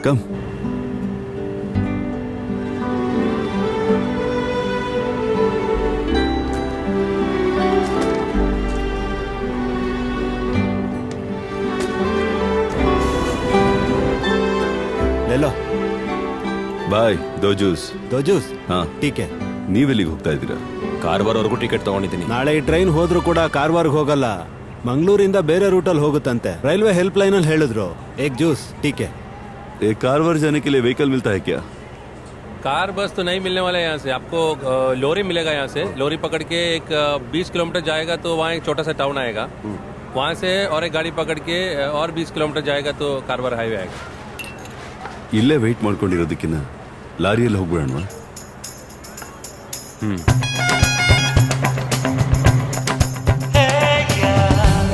Come. ले लो. ಬಾಯ್. ದೋ juice. दो जूस. ಹಾ. ठीक है. ನೀವೆಲ್ಲಿಗೆ ಹೋಗ್ತಾ ಇದ್ದೀರಾ? ಕಾರವಾರವರೆಗೂ ಟಿಕೆಟ್ ತಗೊಂಡಿದ್ದೀನಿ. ನಾಳೆ ಈ ಟ್ರೈನ್ ಹೋದ್ರೂ ಕೂಡ ಕಾರವಾರ್ಗೆ ಹೋಗಲ್ಲ, ಮಂಗಳೂರಿಂದ ಬೇರೆ ರೂಟಲ್ಲಿ ಹೋಗುತ್ತಂತೆ. ರೈಲ್ವೆ ಹೆಲ್ಪ್ ಲೈನ್ ಅಲ್ಲಿ ಹೇಳಿದ್ರು. ಏಕ್ ಜ್ಯೂಸ್. ठीक है. ये कारवार जाने के लिए व्हीकल मिलता है क्या? कार बस तो नहीं मिलने वाला है यहाँ से, आपको लोरी मिलेगा यहाँ से. लोरी पकड़ के एक 20 किलोमीटर जाएगा तो वहाँ एक छोटा सा टाउन आएगा. वहाँ से और एक गाड़ी पकड़ के और 20 किलोमीटर जाएगा तो कारवार हाईवे आएगा. ಇಲ್ಲೇ ವೆಯ್ಟ್ ಮಾಡ್ಕೊಂಡಿರೋದಕ್ಕಿಂತ ಲಾರಿಯಲ್ಲಿ ಹೋಗ್ಬಿಡೋಣ.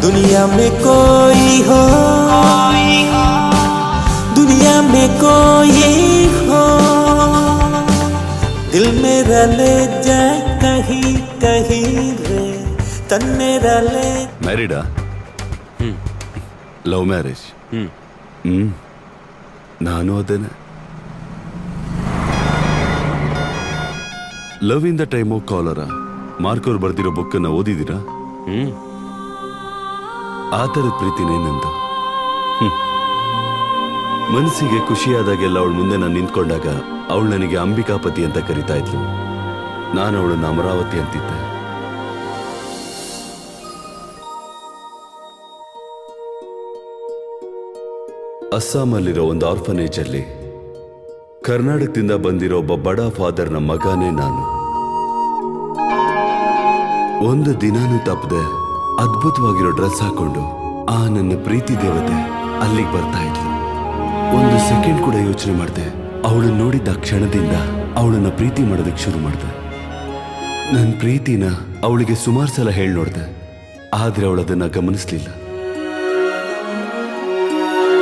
दुनिया में कोई हो, दुनिया में कोई हो, दिल मेरा ले जाए कहीं कहीं रे, तन मेरा ले. ಮ್ಯಾರಿಡಾ? Love marriage? ನಾನು ಅದೇನೆ. Love in the time of cholera Marquez ಅವ್ರು ಬರ್ದಿರೋ ಬುಕ್ಕನ್ನು ಓದಿದ್ದೀರಾ? ಆ ಥರದ ಪ್ರೀತಿನೇ ನಂದು. ಮನಸ್ಸಿಗೆ ಖುಷಿಯಾದಾಗೆಲ್ಲ ಅವಳು ಮುಂದೆ ನಾನು ನಿಂತ್ಕೊಂಡಾಗ ಅವಳು ನನಗೆ ಅಂಬಿಕಾಪತಿ ಅಂತ ಕರಿತಾ ಇದ್ಲು. ನಾನು ಅವಳನ್ನು ಅಮರಾವತಿ ಅಂತಿದ್ದೆ. ಅಸ್ಸಾಮಲ್ಲಿರೋ ಒಂದು ಆರ್ಫನೇಜ್ ಅಲ್ಲಿ ಕರ್ನಾಟಕದಿಂದ ಬಂದಿರೋ ಒಬ್ಬ ಬಡ ಫಾದರ್ನ ಮಗನೇ ನಾನು. ಒಂದು ದಿನಾನೂ ತಪ್ಪದೆ ಅದ್ಭುತವಾಗಿರೋ ಡ್ರೆಸ್ ಹಾಕೊಂಡು ಆ ನನ್ನ ಪ್ರೀತಿ ದೇವತೆ ಅಲ್ಲಿಗೆ ಬರ್ತಾ ಇದ್ಲು. ಒಂದು ಸೆಕೆಂಡ್ ಕೂಡ ಯೋಚನೆ ಮಾಡಿದೆ. ಅವಳು ನೋಡಿದ್ದ ಕ್ಷಣದಿಂದ ಅವಳನ್ನ ಪ್ರೀತಿ ಮಾಡೋದಕ್ಕೆ ಶುರು ಮಾಡಿದೆ. ನನ್ನ ಪ್ರೀತಿನ ಅವಳಿಗೆ ಸುಮಾರು ಸಲ ಹೇಳಿ ನೋಡಿದೆ, ಆದ್ರೆ ಅವಳದನ್ನ ಗಮನಿಸ್ಲಿಲ್ಲ.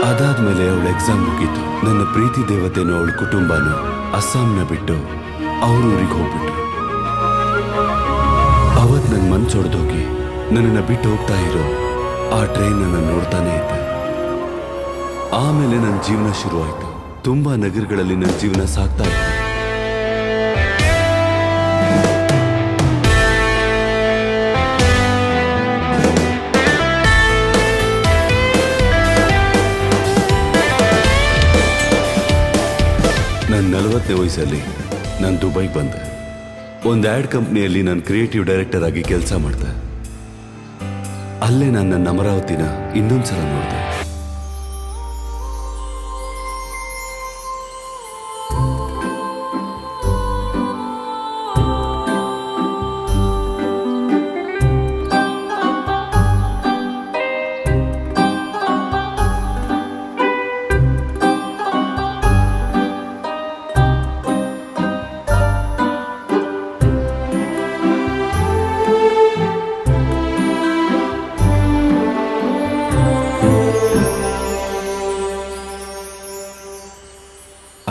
ಅದಾದ್ಮೇಲೆ ಅವಳ ಎಕ್ಸಾಮ್ ಮುಗೀತು. ನನ್ನ ಪ್ರೀತಿ ದೇವತೆನೂ ಅವಳ ಕುಟುಂಬನೂ ಅಸ್ಸಾಂನ ಬಿಟ್ಟು ಅವ್ರ ಊರಿಗೆ ಹೋಗ್ಬಿಟ್ರು. ಅವತ್ ನನ್ನ ಮನ್ಸೊಡ್ದೋಗಿ ನನ್ನನ್ನು ಬಿಟ್ಟು ಹೋಗ್ತಾ ಇರೋ ಆ ಟ್ರೈನ್ ನಾನು ನೋಡ್ತಾನೆ ಇದ್ದೆ. ಆಮೇಲೆ ನನ್ನ ಜೀವನ ಶುರುವಾಯಿತು. ತುಂಬಾ ನಗರಗಳಲ್ಲಿ ನನ್ನ ಜೀವನ ಸಾಗ್ತಾ ಇತ್ತು. ನನ್ನ 40ನೇ ವಯಸ್ಸಲ್ಲಿ ನಾನು ದುಬೈಗೆ ಬಂದೆ. ಒಂದು ಆ್ಯಡ್ ಕಂಪ್ನಿಯಲ್ಲಿ ನಾನು ಕ್ರಿಯೇಟಿವ್ ಡೈರೆಕ್ಟರ್ ಆಗಿ ಕೆಲಸ ಮಾಡಿದೆ. ಅಲ್ಲೇ ನಾನು ನನ್ನ ಅಮರಾವತಿನ ಇನ್ನೊಂದ್ಸಲ ನೋಡಿದೆ.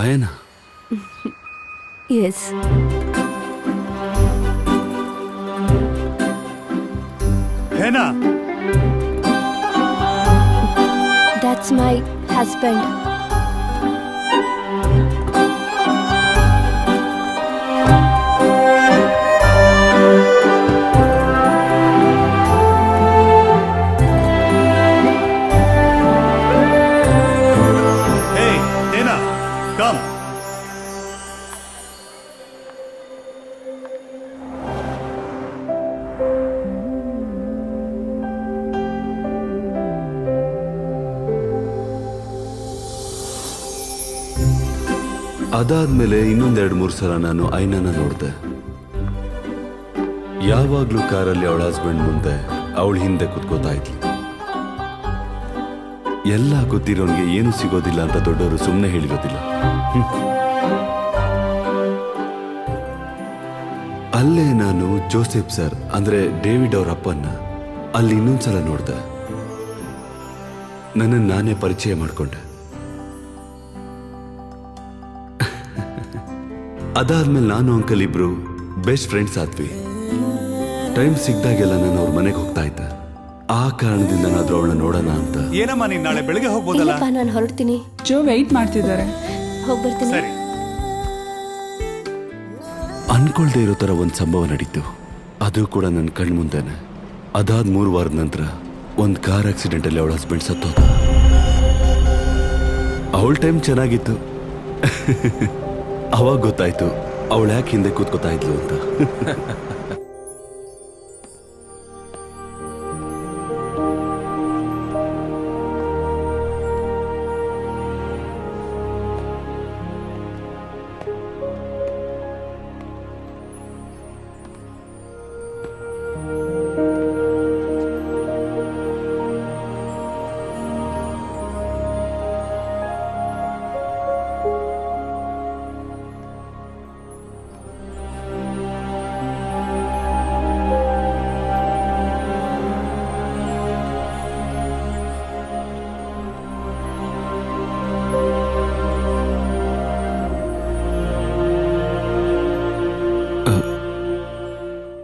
आयना? Yes. है ना? That's my husband. Hey, Dana, come. ಅದಾದ್ಮೇಲೆ ಇನ್ನೊಂದೆರಡು ಮೂರು ಸಲ ನಾನು ಐನಾನ ನೋಡಿದೆ. ಯಾವಾಗ್ಲೂ ಕಾರಲ್ಲಿ ಅವಳ ಹಸ್ಬೆಂಡ್ ಮುಂದೆ ಅವಳ ಹಿಂದೆ ಕುತ್ಕೋತಾ ಇದ್ಲು. ಎಲ್ಲ ಗೊತ್ತಿರೋನ್ಗೆ ಏನು ಸಿಗೋದಿಲ್ಲ ಅಂತ ದೊಡ್ಡವರು ಸುಮ್ಮನೆ ಹೇಳಿರೋದಿಲ್ಲ. ಅಲ್ಲೇ ನಾನು ಜೋಸೆಫ್ ಸರ್ ಅಂದ್ರೆ ಡೇವಿಡ್ ಅವ್ರ ಅಪ್ಪನ್ನ ಅಲ್ಲಿ ಇನ್ನೊಂದ್ಸಲ ನೋಡ್ದೆ. ನನ್ನನ್ನು ನಾನೇ ಪರಿಚಯ ಮಾಡಿಕೊಂಡೆ. ಅದಾದ್ಮೇಲೆ ನಾನು ಅಂಕಲ್ ಇಬ್ರು ಬೆಸ್ಟ್ ಫ್ರೆಂಡ್ಸ್ ಆದ್ವಿ. ಟೈಮ್ ಸಿಗ್ದಾಗೆಲ್ಲ ನಾನು ಅವ್ರ ಮನೆಗೆ ಹೋಗ್ತಾ ಇದ್ದೆ. ಆ ಕಾರಣದಿಂದನಾದ್ರೂ ಅವಳನ್ನ ನೋಡೋಣ ಅಂತ. ಏನಮ್ಮ ನೀನ್ ನಾಳೆ ಬೆಳಿಗ್ಗೆ ಹೋಗ್ಬೋದಲ್ಲ? ಇಲ್ಲಪ್ಪ, ನಾನು ಹೊರಡ್ತೀನಿ. ಜೋ ವೆಯ್ಟ್ ಮಾಡ್ತಿದ್ದಾರೆ. ಹೋಗ್ಬರ್ತೀನಿ. ಸರಿ. ಅನ್ಕೊಳ್ದೆ ಇರೋ ತರ ಒಂದ್ ಸಂಭವ ನಡೀತು. ಅದು ಕೂಡ ನನ್ನ ಕಣ್ಮುಂದೆನೆ. ಅದಾದ 3 ವಾರದ ನಂತರ ಒಂದ್ ಕಾರ್ ಆಕ್ಸಿಡೆಂಟ್ ಅಲ್ಲಿ ಅವಳ ಹಸ್ಬೆಂಡ್ ಸತ್ತೋದ. ಅವಳ ಟೈಮ್ ಚೆನ್ನಾಗಿತ್ತು. ಅವಾಗ ಗೊತ್ತಾಯ್ತು ಅವಳು ಯಾಕೆ ಹಿಂದೆ ಕೂತ್ಕೋತಾ ಇದ್ಲು ಅಂತ.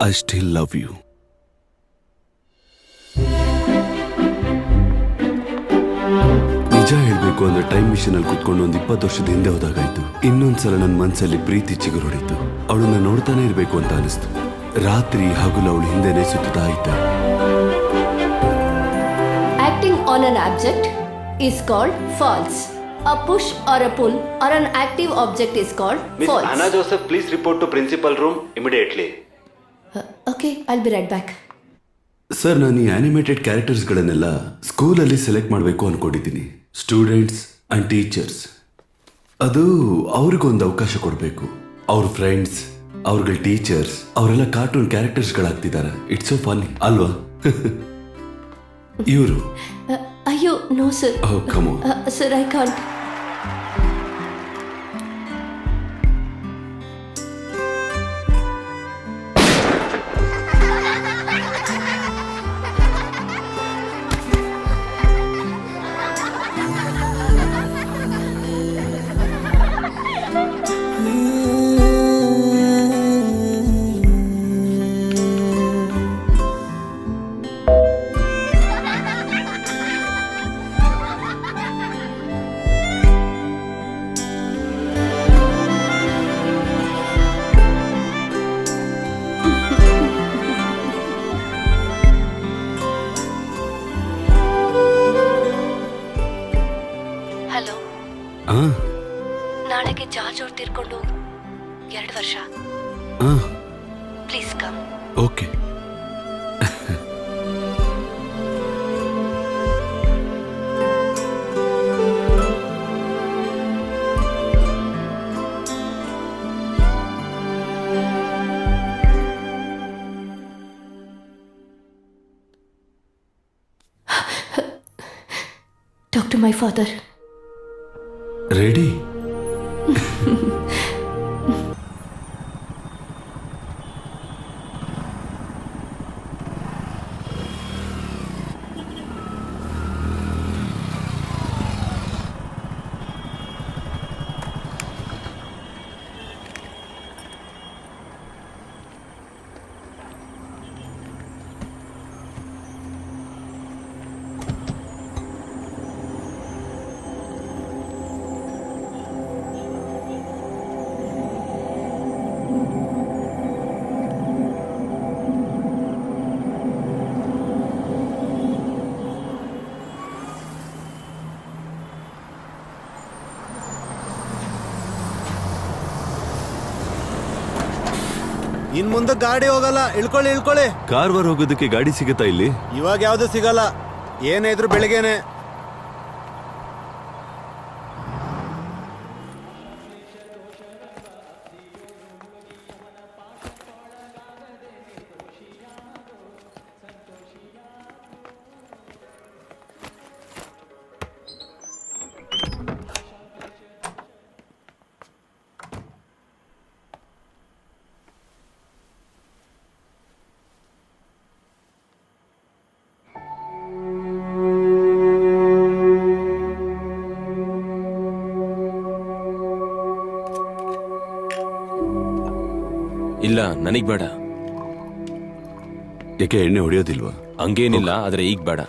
I still love you. ನಿಜ ಹೇಳ್ಬೇಕು ಅಂದ್ರೆ ಟೈಮ್ ಮಿಷನ್ ಅಲ್ಲಿ ಕುತ್ಕೊಂಡು 20 ವರ್ಷದ ಹಿಂದೆ ಹೋದಾಗಾಯ್ತು. ಇನ್ನೊಂದ್ಸಲ ನನ್ನ ಮನ್ಸಲ್ಲಿ ಪ್ರೀತಿ ಚಿಗುರೊಡಿತು. ಅವಳನ್ನ ನೋಡ್ತಾನೆ ಇರ್ಬೇಕು ಅಂತ ಅನಿಸ್ತು. ರಾತ್ರಿ ಹಗಲು ಅವಳು ಹಿಂದೆನೆ ಸುತ್ತಾ ಇದ್ದ. Acting on an object is called false. A push or a pull or an active object is called false. Anna Joseph, please report to principal room immediately. Okay, I'll be right back. Sir, ನಾನು ಈ animated ಕ್ಯಾರೆಕ್ಟರ್ಸ್ಗಳನ್ನೆಲ್ಲ ಸ್ಕೂಲಲ್ಲಿ select ಮಾಡಬೇಕು ಅನ್ಕೊಂಡಿದ್ದೀನಿ. Students and teachers. ಅದು ಅವ್ರಿಗೊಂದು ಅವಕಾಶ ಕೊಡಬೇಕು. ಅವ್ರ ಫ್ರೆಂಡ್ಸ್, ಅವ್ರಗಳ ಟೀಚರ್ಸ್ ಅವರೆಲ್ಲ ಕಾರ್ಟೂನ್ ಕ್ಯಾರೆಕ್ಟರ್ಸ್ಗಳಾಗ್ತಿದ್ದಾರೆ. ಇಟ್ಸ್ ಸೋ ಫನ್ನಿ ಅಲ್ವಾ? ಇವರು ಅಯ್ಯೋ, no sir. Come on. Sir, I can't. Hello. ನಾಳೆಗೆ ಜಾರ್ಜ್ ಅವ್ರು ತೀರ್ಕೊಂಡು 2 ವರ್ಷ. Please come. Okay. Talk to my father. Ready? ಇನ್ ಮುಂದೆ ಗಾಡಿ ಹೋಗಲ್ಲ. ಇಳ್ಕೊಳ್ಳಿ. ಕಾರ್ವಾರ್ ಹೋಗೋದಕ್ಕೆ ಗಾಡಿ ಸಿಗತ್ತಾ ಇಲ್ಲಿ? ಇವಾಗ ಯಾವ್ದು ಸಿಗಲ್ಲ. ಏನೇ ಇದ್ರು ಬೆಳಿಗ್ಗೆನೆ. ಇಲ್ಲ, ನನಗ್ ಬೇಡ. ಯಾಕೆ ಎಣ್ಣೆ ಹೊಡೆಯೋದಿಲ್ವಾ? ಹಂಗೇನಿಲ್ಲ ಆದ್ರೆ ಈಗ ಬೇಡ.